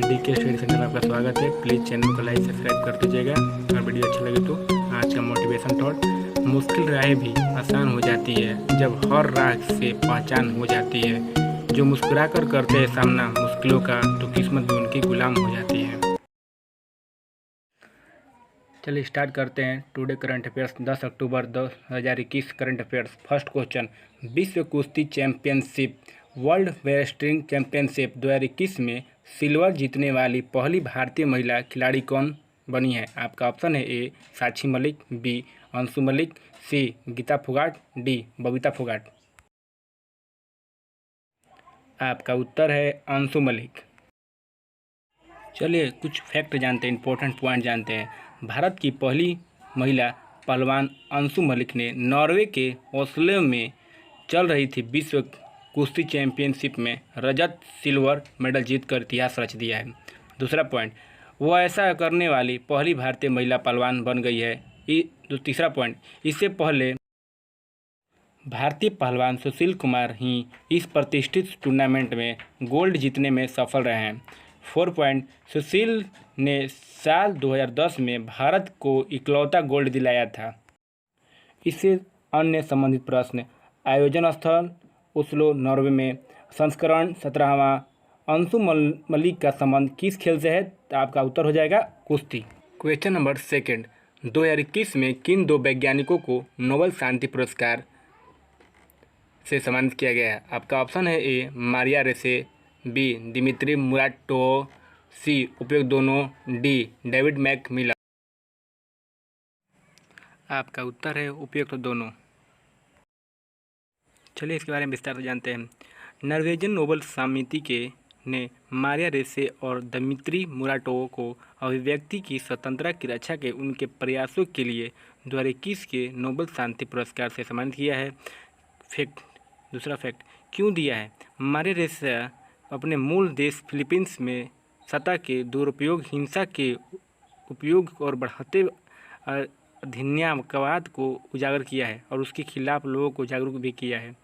DK study centre में आपका स्वागत है। प्लीज़ चैनल को लाइक सब्सक्राइब कर दीजिएगा और वीडियो अच्छा लगे तो। आज का मोटिवेशन थॉट, मुश्किल राहें भी आसान हो जाती है जब हर राह से पहचान हो जाती है। जो मुस्कुरा कर करते हैं सामना मुश्किलों का, तो किस्मत भी उनकी गुलाम हो जाती है। चलिए स्टार्ट करते हैं। टुडे करंट अफेयर्स 10 अक्टूबर 2021 करंट अफेयर्स। फर्स्ट क्वेश्चन, विश्व कुश्ती चैंपियनशिप वर्ल्ड वेटलिफ्टिंग चैंपियनशिप 2021 में सिल्वर जीतने वाली पहली भारतीय महिला खिलाड़ी कौन बनी है? आपका ऑप्शन है ए साक्षी मलिक, बी अंशु मलिक, सी गीता फोगाट, डी बबीता फोगाट। आपका उत्तर है अंशु मलिक। चलिए कुछ फैक्ट जानते हैं, इंपॉर्टेंट पॉइंट जानते हैं। भारत की पहली महिला पहलवान अंशु मलिक ने नॉर्वे के ओस्लो में चल रही थी विश्व कुश्ती चैंपियनशिप में रजत सिल्वर मेडल जीतकर इतिहास रच दिया है। दूसरा पॉइंट, वो ऐसा करने वाली पहली भारतीय महिला पहलवान बन गई है। तीसरा पॉइंट, इससे पहले भारतीय पहलवान सुशील कुमार ही इस प्रतिष्ठित टूर्नामेंट में गोल्ड जीतने में सफल रहे हैं। 4 पॉइंट, सुशील ने साल 2010 में भारत को इकलौता गोल्ड दिलाया था। इससे अन्य संबंधित प्रश्न, आयोजन स्थल ओस्लो नॉर्वे में, संस्करण 17वां, अंशु मलिक का संबंध किस खेल से है? तो आपका उत्तर हो जाएगा कुश्ती। क्वेश्चन नंबर सेकंड, 2021 में किन दो वैज्ञानिकों को नोबेल शांति पुरस्कार से सम्मानित किया गया है? आपका ऑप्शन है ए मारिया रेसे, बी दिमित्री मुराटोव, सी उपयुक्त दोनों, डी डेविड मैकमिलन। आपका उत्तर है उपयुक्त दोनों। चलिए इसके बारे में विस्तार से जानते हैं। नॉर्वेजियन नोबेल समिति ने मारिया रेसे और दिमित्री मुराटोव को अभिव्यक्ति की स्वतंत्रता की रक्षा के उनके प्रयासों के लिए 2021 के नोबेल शांति पुरस्कार से सम्मानित किया है। दूसरा फैक्ट, क्यों दिया है? मारिया रेसे अपने मूल देश फिलीपींस में सत्ता के दुरुपयोग, हिंसा के उपयोग और बढ़ते अधिनियमवाद को उजागर किया है और उसके खिलाफ लोगों को जागरूक भी किया है।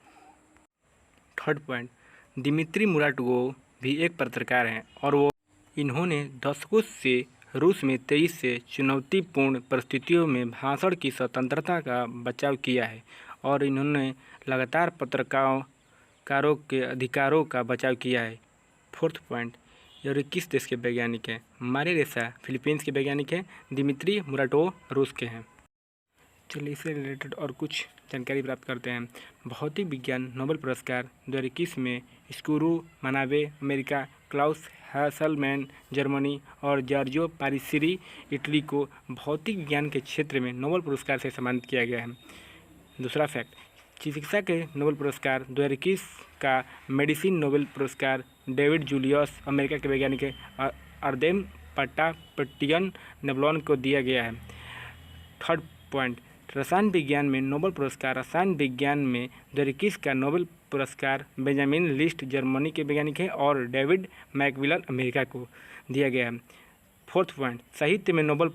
थर्ड पॉइंट, दिमित्री मुराटोव भी एक पत्रकार हैं और इन्होंने दशकों से रूस में 23 से चुनौतीपूर्ण परिस्थितियों में भाषण की स्वतंत्रता का बचाव किया है और इन्होंने लगातार पत्रकारों के अधिकारों का बचाव किया है। फोर्थ पॉइंट, ये किस देश के वैज्ञानिक हैं? मारिया रेसे फिलीपींस के वैज्ञानिक हैं, दिमित्री मुराटोव रूस के हैं। चलिए इससे रिलेटेड और कुछ जानकारी प्राप्त करते हैं। भौतिक विज्ञान नोबेल पुरस्कार 2021 में स्कूरू मनावे अमेरिका, क्लाउस हैसलमैन जर्मनी और जॉर्जियो पारिसिरी इटली को भौतिक विज्ञान के क्षेत्र में नोबेल पुरस्कार से सम्मानित किया गया है। दूसरा फैक्ट, चिकित्सा के नोबेल पुरस्कार 2021 का मेडिसिन नोबेल पुरस्कार डेविड जूलियस अमेरिका के वैज्ञानिक अर्देम पट्टापट्टियन नेबलोन को दिया गया है। थर्ड पॉइंट, रसायन विज्ञान में नोबेल पुरस्कार रसायन विज्ञान में 2021 का नोबेल पुरस्कार बेंजामिन लिस्ट जर्मनी के वैज्ञानिक हैं और डेविड मैकमिलन अमेरिका को दिया गया है। फोर्थ पॉइंट, साहित्य में नोबेल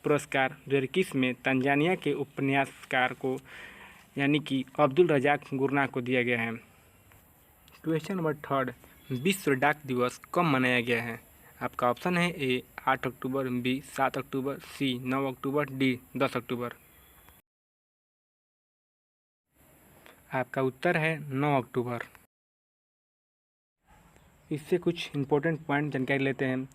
पुरस्कार 2021 में तंजानिया के उपन्यासकार को यानी कि अब्दुल रज़ाक गुरना को दिया गया है। क्वेश्चन नंबर थर्ड, विश्व डाक दिवस कब मनाया गया है? आपका ऑप्शन है ए 8 अक्टूबर, बी 7 अक्टूबर, सी 9 अक्टूबर, डी 10 अक्टूबर। आपका उत्तर है 9 अक्टूबर। इससे कुछ इम्पोर्टेंट पॉइंट जानकारी लेते हैं।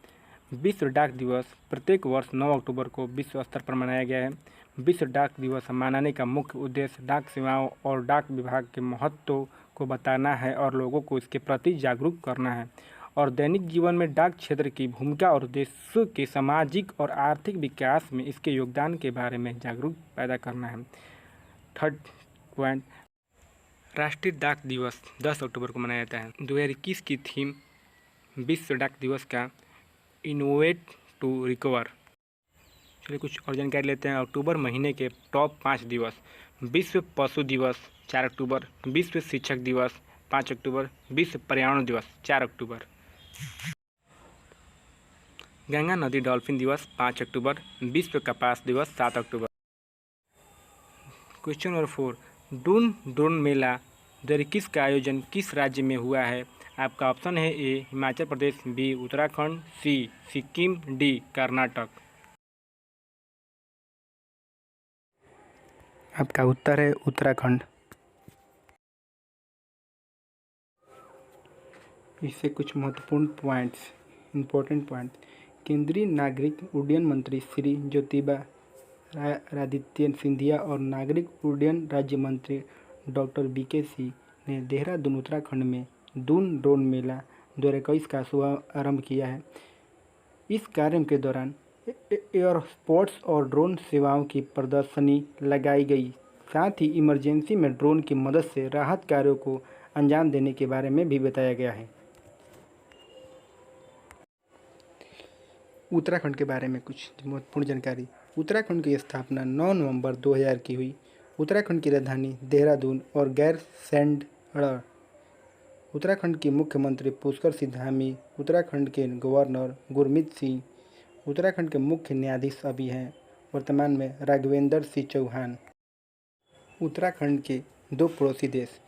विश्व डाक दिवस प्रत्येक वर्ष 9 अक्टूबर को विश्व स्तर पर मनाया गया है। विश्व डाक दिवस मनाने का मुख्य उद्देश्य डाक सेवाओं और डाक विभाग के महत्व को बताना है और लोगों को इसके प्रति जागरूक करना है और दैनिक जीवन में डाक क्षेत्र की भूमिका और देश के सामाजिक और आर्थिक विकास में इसके योगदान के बारे में जागरूक पैदा करना है। थर्ड पॉइंट, राष्ट्रीय डाक दिवस 10 अक्टूबर को मनाया जाता है। 2021 की थीम विश्व डाक दिवस का इनोवेट टू रिकवर। चलिए कुछ और जानकारी लेते हैं। अक्टूबर महीने के टॉप 5 दिवस: विश्व पशु दिवस 4 अक्टूबर, विश्व शिक्षक दिवस 5 अक्टूबर, विश्व पर्यावरण दिवस 4 अक्टूबर, गंगा नदी डॉल्फिन दिवस 5 अक्टूबर, विश्व कपास दिवस 7 अक्टूबर। क्वेश्चन नंबर 4, डून मेला 2021 का आयोजन किस राज्य में हुआ है? आपका ऑप्शन है ए हिमाचल प्रदेश, बी उत्तराखंड, सी सिक्किम, डी कर्नाटक। आपका उत्तर है उत्तराखंड। इससे कुछ महत्वपूर्ण पॉइंट्स, इम्पोर्टेंट पॉइंट। केंद्रीय नागरिक उड्डयन मंत्री श्री ज्योतिरादित्य सिंधिया और नागरिक उड्डयन राज्य मंत्री डॉक्टर बीके सिंह ने देहरादून उत्तराखंड में दून ड्रोन मेला 2021 का शुभारंभ किया है। इस कार्यक्रम के दौरान एयरपोर्ट्स और ड्रोन सेवाओं की प्रदर्शनी लगाई गई। साथ ही इमरजेंसी में ड्रोन की मदद से राहत कार्यों को अंजाम देने के बारे में भी बताया गया है। उत्तराखंड के बारे में कुछ महत्वपूर्ण जानकारी। उत्तराखंड की स्थापना 9 नवंबर 2000 की हुई। उत्तराखंड की राजधानी देहरादून और गैरसैंण। उत्तराखंड के मुख्यमंत्री पुष्कर सिंह धामी, उत्तराखंड के गवर्नर गुरमीत सिंह, उत्तराखंड के मुख्य न्यायाधीश अभी हैं वर्तमान में राघवेंद्र सिंह चौहान। उत्तराखंड के दो पड़ोसी देश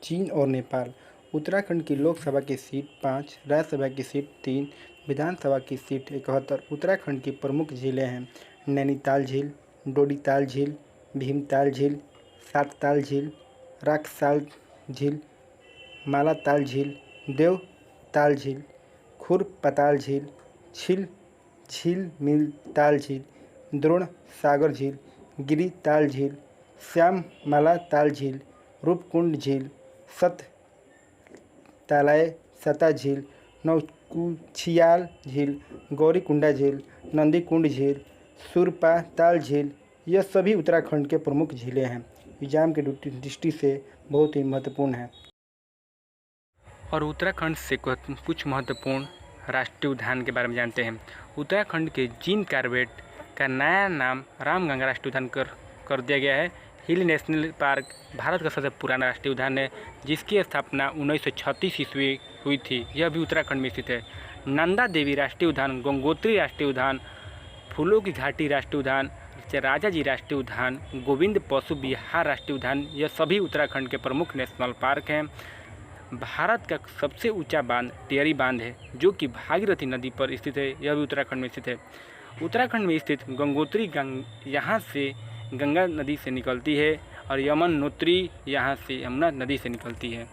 चीन और नेपाल। उत्तराखंड की लोकसभा की सीट 5, राज्यसभा की सीट 3, विधानसभा की सीट 71। उत्तराखंड की प्रमुख झीलें हैं नैनीताल झील, डोडीताल झील, भीमताल झील, सातताल झील, राक्साल झील, मालाताल झील, देवताल झील, खुरपताल झील, झीलमिल झील, द्रोण सागर झील, गिरिताल झील, श्याममालाताल झील, रूपकुंड झील, सततालाय सता झील, नौकुचियाल झील, गौरीकुंडा झील, नंदीकुंड झील, सुरपाताल झील, यह सभी उत्तराखंड के प्रमुख झीलें हैं। एग्जाम के दृष्टि से बहुत ही महत्वपूर्ण है। और उत्तराखंड से कुछ महत्वपूर्ण राष्ट्रीय उद्यान के बारे में जानते हैं। उत्तराखंड के जिम कॉर्बेट का नया नाम रामगंगा राष्ट्रीय उद्यान कर दिया गया है। हिल नेशनल पार्क भारत का सबसे पुराना राष्ट्रीय उद्यान है, जिसकी स्थापना 1936 ईस्वी हुई थी। यह भी उत्तराखंड में स्थित है। नंदा देवी राष्ट्रीय उद्यान, गंगोत्री राष्ट्रीय उद्यान, फूलों की घाटी राष्ट्रीय उद्यान, राजा जी राष्ट्रीय उद्यान, गोविंद पशु विहार राष्ट्रीय उद्यान, यह सभी उत्तराखंड के प्रमुख नेशनल पार्क हैं। भारत का सबसे ऊंचा बांध टिहरी बांध है, जो कि भागीरथी नदी पर स्थित है। यह भी उत्तराखंड में स्थित है। उत्तराखंड में स्थित गंगोत्री यहाँ से गंगा नदी से निकलती है और यमुनोत्री यहाँ से यमुना नदी से निकलती है।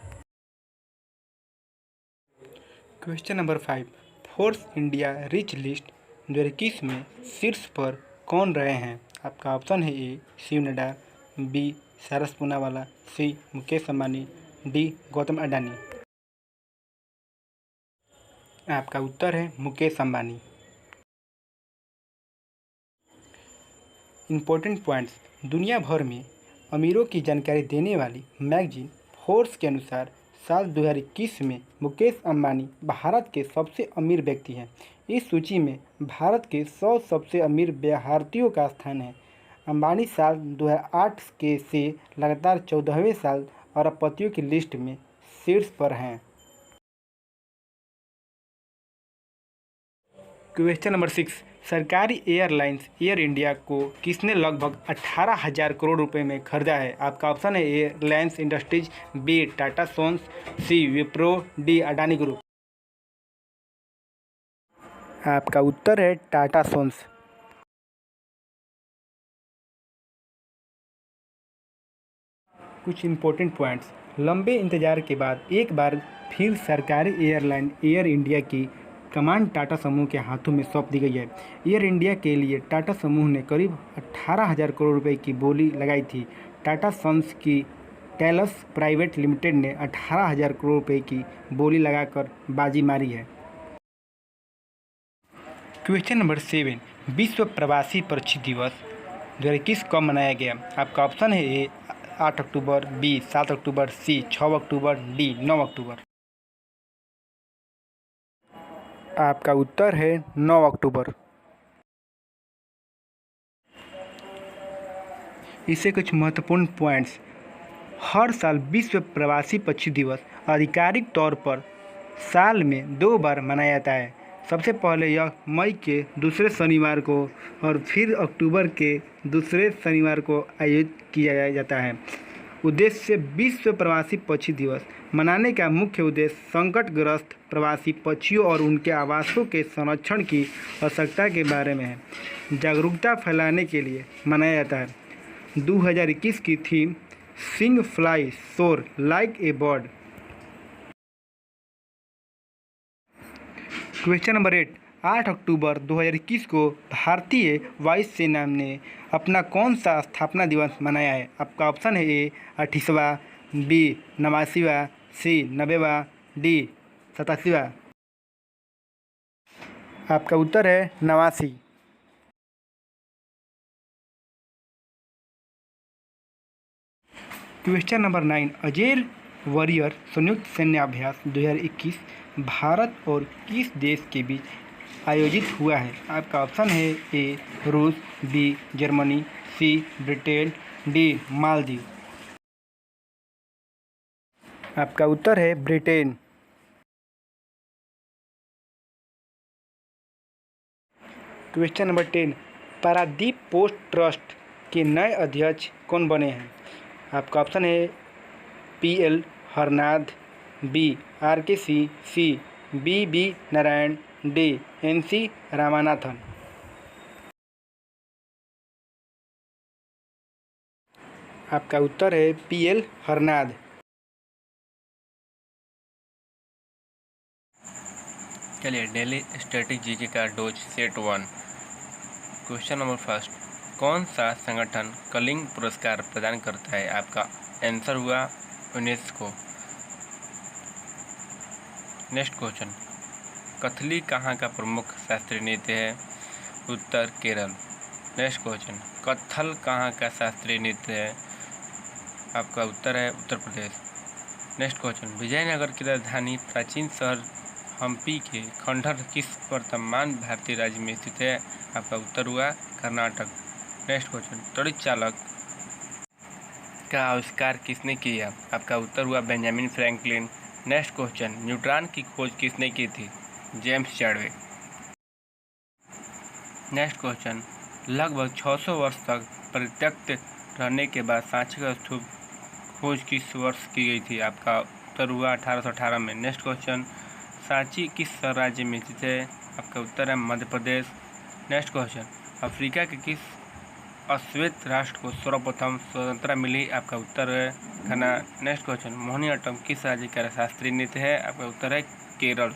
Question number 5, Forbes India rich list 2021 में शीर्ष पर कौन रहे हैं? आपका ऑप्शन है ए शिव नड्डा, बी सारस पूनावाला, सी मुकेश अंबानी, डी गौतम अडानी। आपका उत्तर है मुकेश अंबानी। Important points. दुनिया भर में अमीरों की जानकारी देने वाली मैगजीन फोर्ब्स के अनुसार साल 2021 में मुकेश अंबानी भारत के सबसे अमीर व्यक्ति हैं। इस सूची में भारत के 100 सबसे अमीर भारतीयों का स्थान है। अंबानी साल 2008 के से लगातार 14वें साल अरबपतियों की लिस्ट में शीर्ष पर हैं। क्वेश्चन नंबर 6, सरकारी एयरलाइंस एयर इंडिया को किसने लगभग 18,000 करोड़ रुपए में खरीदा है? आपका ऑप्शन है ए रिलायंस इंडस्ट्रीज, बी टाटा सोन्स, सी विप्रो, डी अडानी ग्रुप। आपका उत्तर है टाटा सोन्स। कुछ इम्पोर्टेंट पॉइंट्स। लंबे इंतजार के बाद एक बार फिर सरकारी एयरलाइन एयर इंडिया की कमान टाटा समूह के हाथों में सौंप दी गई है। एयर इंडिया के लिए टाटा समूह ने करीब 18,000 करोड़ रुपए की बोली लगाई थी। टाटा सन्स की टेलस प्राइवेट लिमिटेड ने 18,000 करोड़ रुपए की बोली लगाकर बाजी मारी है। क्वेश्चन नंबर 7, विश्व प्रवासी पक्षी दिवस 2021 कब मनाया गया? आपका ऑप्शन है ए 8 अक्टूबर, बी 7 अक्टूबर, सी 6 अक्टूबर, डी 9 अक्टूबर। आपका उत्तर है 9 अक्टूबर। इससे कुछ महत्वपूर्ण पॉइंट्स। हर साल विश्व प्रवासी पक्षी दिवस आधिकारिक तौर पर साल में 2 बार मनाया जाता है। सबसे पहले यह मई के दूसरे शनिवार को और फिर अक्टूबर के दूसरे शनिवार को आयोजित किया जाता है। उद्देश्य विश्व प्रवासी पक्षी दिवस मनाने का मुख्य उद्देश्य संकटग्रस्त प्रवासी पक्षियों और उनके आवासों के संरक्षण की आवश्यकता के बारे में है। जागरूकता फैलाने के लिए मनाया जाता है। 2021 की थीम सिंग फ्लाई सोर like a bird. Question number 8, 8 अक्टूबर 2021 को भारतीय वायुसेना ने अपना कौन सा स्थापना दिवस मनाया है? आपका ऑप्शन है ए 28वां, बी 89वां, सी 90वां, डी 87वां। आपका उत्तर है 89। क्वेश्चन नंबर 9, अजेर वॉरियर संयुक्त सैन्य अभ्यास 2021 भारत और किस देश के बीच आयोजित हुआ है? आपका ऑप्शन है ए रूस, B Germany, C Britain, D Maldives. आपका उत्तर है Britain. Question number 10, Paradip port trust के नए अध्यक्ष कौन बने हैं? आपका ऑप्शन है P L Harnath, B R K Singh, C B Narayan, D N C Ramanathan. आपका उत्तर है पीएल हरनाथ। चलिए डेली स्टैटिक जीके का डोज सेट 1। क्वेश्चन नंबर 1, कौन सा संगठन कलिंग पुरस्कार प्रदान करता है? आपका आंसर हुआ यूनेस्को। नेक्स्ट क्वेश्चन, कथली कहाँ का प्रमुख शास्त्रीय नृत्य है? उत्तर केरल। नेक्स्ट क्वेश्चन, कत्थल कहाँ का शास्त्रीय नृत्य है? आपका उत्तर है उत्तर प्रदेश। नेक्स्ट क्वेश्चन, विजयनगर की राजधानी प्राचीन शहर हम्पी के खंडहर किस वर्तमान भारतीय राज्य में स्थित है? आपका उत्तर हुआ कर्नाटक। नेक्स्ट क्वेश्चन, त्वरित चालक का आविष्कार किसने किया? आपका उत्तर हुआ Benjamin Franklin. Next question, neutron की खोज किसने की थी? James Chadwick. नेक्स्ट क्वेश्चन, लगभग 600 वर्ष तक परित्यक्त रहने के बाद सांची का स्तूप खोज किस वर्ष की गई थी? आपका उत्तर हुआ 1818 में। नेक्स्ट क्वेश्चन, सांची किस राज्य में स्थित है? आपका उत्तर है Madhya Pradesh. Next question, Africa के किस अश्वेत राष्ट्र को सर्वप्रथम स्वतंत्रता मिली? आपका उत्तर है घना। नेक्स्ट क्वेश्चन, मोहिनीअट्टम किस राज्य का शास्त्रीय नृत्य है? आपका उत्तर है केरल।